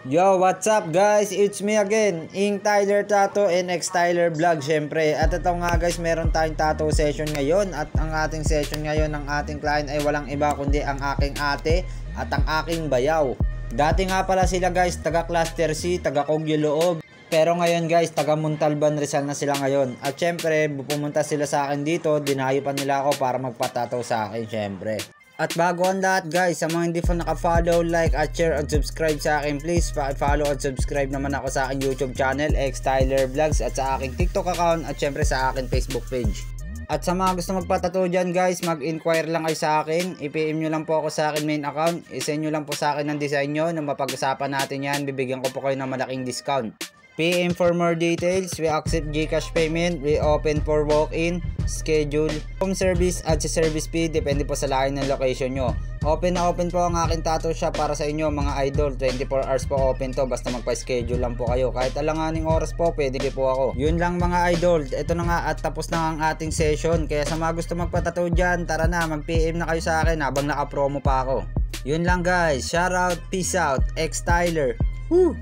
Yo, what's up guys? It's me again, Ing Tyler Tattoo and X Tyler Vlog syempre. At ito nga guys, meron tayong tattoo session ngayon. At ang ating session ngayon ng ating client ay walang iba kundi ang aking ate at ang aking bayaw. Dati nga pala sila guys, taga Cluster C, taga Kogyo Loob. Pero ngayon guys, taga Montalban Rizal na sila ngayon. At syempre, pumunta sila sa akin dito, dinayo pa nila ako para magpatato sa akin syempre. At bago ang lahat guys, sa mga hindi pa naka-follow, like at share at subscribe sa akin, please follow at subscribe naman ako sa aking YouTube channel, X Tyler Vlogs, at sa aking TikTok account at syempre sa aking Facebook page. At sa mga gusto magpatato dyan guys, mag-inquire lang kayo sa akin, i-PM nyo lang po ako sa akin main account, i-send nyo lang po sa akin ng design nyo, na mapag-usapan natin yan, bibigyan ko po kayo ng malaking discount. PM for more details, we accept GCash payment, we open for walk-in, schedule, home service at sa service fee, depende po sa layo ng location nyo. Open na open po ang aking tattoo shop para sa inyo mga idol, 24 hours po open to, basta magpa-schedule lang po kayo. Kahit alanganing oras po, pwede po ako. Yun lang mga idol, ito na nga at tapos na ang ating session, kaya sa mga gusto magpatattoo dyan, tara na, mag-PM na kayo sa akin habang naka-promo pa ako. Yun lang guys, shout out, peace out, X Tyler. Woo!